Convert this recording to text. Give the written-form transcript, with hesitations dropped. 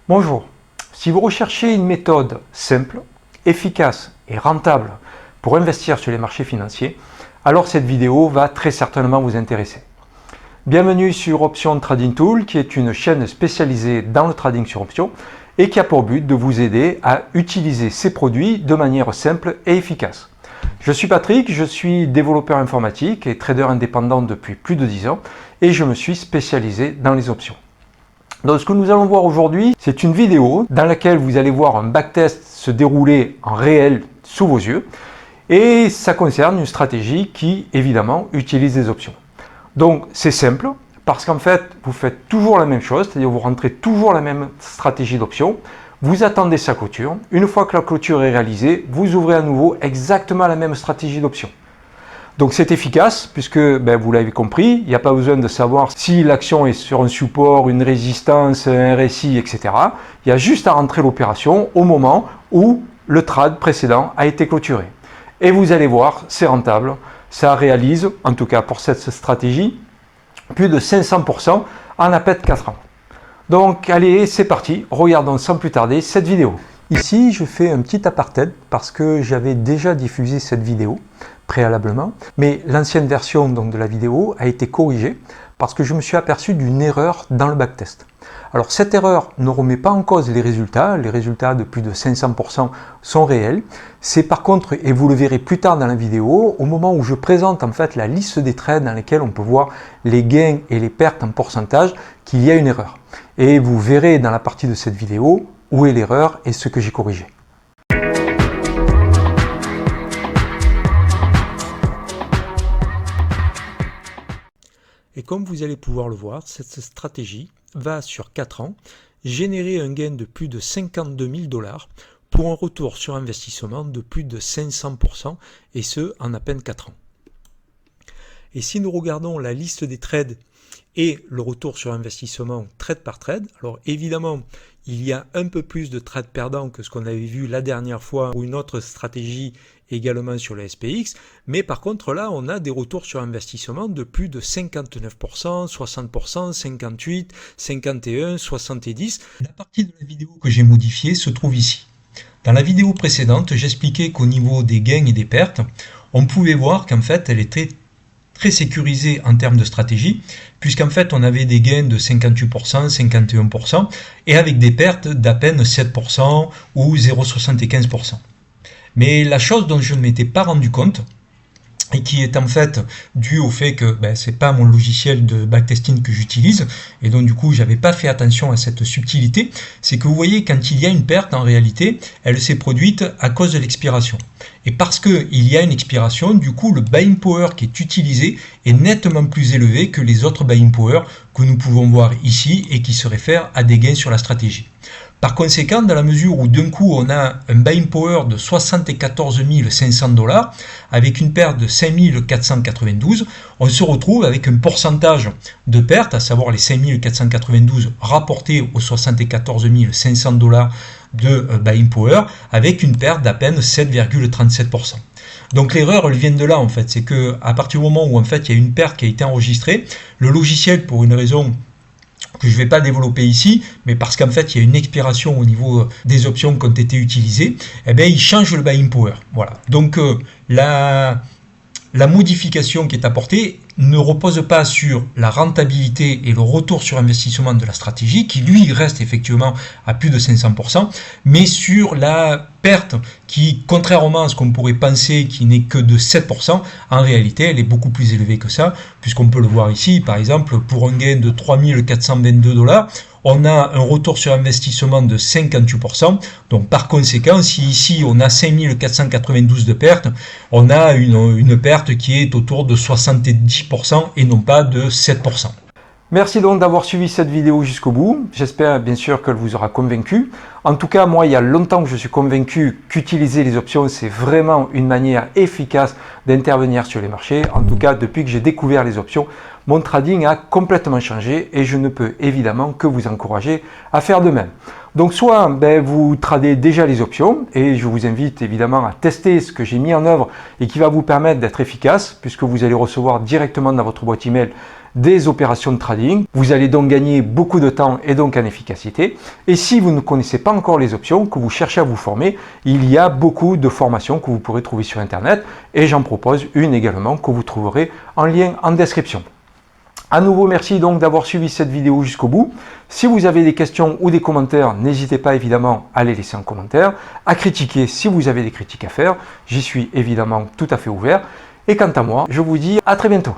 Bonjour, si vous recherchez une méthode simple, efficace et rentable pour investir sur les marchés financiers, alors cette vidéo va très certainement vous intéresser. Bienvenue sur Option Trading Tool, qui est une chaîne spécialisée dans le trading sur options et qui a pour but de vous aider à utiliser ces produits de manière simple et efficace. Je suis Patrick, je suis développeur informatique et trader indépendant depuis plus de 10 ans et je me suis spécialisé dans les options. Donc ce que nous allons voir aujourd'hui, c'est une vidéo dans laquelle vous allez voir un backtest se dérouler en réel sous vos yeux et ça concerne une stratégie qui évidemment utilise des options. Donc c'est simple parce qu'en fait vous faites toujours la même chose, c'est-à-dire vous rentrez toujours la même stratégie d'options, vous attendez sa clôture, une fois que la clôture est réalisée, vous ouvrez à nouveau exactement la même stratégie d'options. Donc c'est efficace puisque, vous l'avez compris, il n'y a pas besoin de savoir si l'action est sur un support, une résistance, un RSI, etc. Il y a juste à rentrer l'opération au moment où le trade précédent a été clôturé. Et vous allez voir, c'est rentable, ça réalise, en tout cas pour cette stratégie, plus de 500% en à peine 4 ans. Donc allez, c'est parti, regardons sans plus tarder cette vidéo. Ici, je fais un petit aparté parce que j'avais déjà diffusé cette vidéo préalablement, mais l'ancienne version donc, de la vidéo a été corrigée parce que je me suis aperçu d'une erreur dans le backtest. Alors cette erreur ne remet pas en cause les résultats de plus de 500% sont réels. C'est par contre, et vous le verrez plus tard dans la vidéo, au moment où je présente en fait la liste des trades dans lesquels on peut voir les gains et les pertes en pourcentage, qu'il y a une erreur. Et vous verrez dans la partie de cette vidéo où est l'erreur et ce que j'ai corrigé. Et comme vous allez pouvoir le voir, cette stratégie va sur 4 ans générer un gain de plus de 52 000 $ pour un retour sur investissement de plus de 500% et ce en à peine 4 ans. Et si nous regardons la liste des trades et le retour sur investissement trade par trade, alors évidemment il y a un peu plus de trades perdants que ce qu'on avait vu la dernière fois ou une autre stratégie également sur le SPX, mais par contre là on a des retours sur investissement de plus de 59%, 60%, 58%, 51%, 70%. La partie de la vidéo que j'ai modifiée se trouve ici. Dans la vidéo précédente, j'expliquais qu'au niveau des gains et des pertes, on pouvait voir qu'en fait elle était très sécurisée en termes de stratégie, puisqu'en fait on avait des gains de 58%, 51% et avec des pertes d'à peine 7% ou 0,75%. Mais la chose dont je ne m'étais pas rendu compte, et qui est en fait dû au fait que c'est pas mon logiciel de backtesting que j'utilise, et donc du coup j'avais pas fait attention à cette subtilité, c'est que vous voyez quand il y a une perte, en réalité, elle s'est produite à cause de l'expiration. Et parce qu'il y a une expiration, du coup le buying power qui est utilisé est nettement plus élevé que les autres buying power que nous pouvons voir ici et qui se réfèrent à des gains sur la stratégie. Par conséquent, dans la mesure où d'un coup on a un buying power de 74 500 $ avec une perte de 5 492, on se retrouve avec un pourcentage de perte, à savoir les 5 492 rapportés aux 74 500 $ de buying power, avec une perte d'à peine 7,37%. Donc l'erreur elle vient de là en fait, c'est que à partir du moment où en fait il y a une perte qui a été enregistrée, le logiciel pour une raison que je ne vais pas développer ici, mais parce qu'en fait il y a une expiration au niveau des options qui ont été utilisées, il change le buying power. Voilà. Donc la modification qui est apportée ne repose pas sur la rentabilité et le retour sur investissement de la stratégie, qui lui reste effectivement à plus de 500%, mais sur la perte qui, contrairement à ce qu'on pourrait penser, qui n'est que de 7%, en réalité elle est beaucoup plus élevée que ça, puisqu'on peut le voir ici, par exemple, pour un gain de 3 422 $, on a un retour sur investissement de 58%. Donc par conséquent, si ici on a 5 492 de perte, on a une perte qui est autour de 70% et non pas de 7%. Merci donc d'avoir suivi cette vidéo jusqu'au bout. J'espère bien sûr qu'elle vous aura convaincu. En tout cas, moi, il y a longtemps que je suis convaincu qu'utiliser les options, c'est vraiment une manière efficace d'intervenir sur les marchés. En tout cas, depuis que j'ai découvert les options, mon trading a complètement changé et je ne peux évidemment que vous encourager à faire de même. Donc soit vous tradez déjà les options et je vous invite évidemment à tester ce que j'ai mis en œuvre et qui va vous permettre d'être efficace puisque vous allez recevoir directement dans votre boîte email des opérations de trading. Vous allez donc gagner beaucoup de temps et donc en efficacité. Et si vous ne connaissez pas encore les options, que vous cherchez à vous former, il y a beaucoup de formations que vous pourrez trouver sur Internet et j'en propose une également que vous trouverez en lien en description. À nouveau, merci donc d'avoir suivi cette vidéo jusqu'au bout. Si vous avez des questions ou des commentaires, n'hésitez pas évidemment à les laisser en commentaire, à critiquer si vous avez des critiques à faire. J'y suis évidemment tout à fait ouvert. Et quant à moi, je vous dis à très bientôt.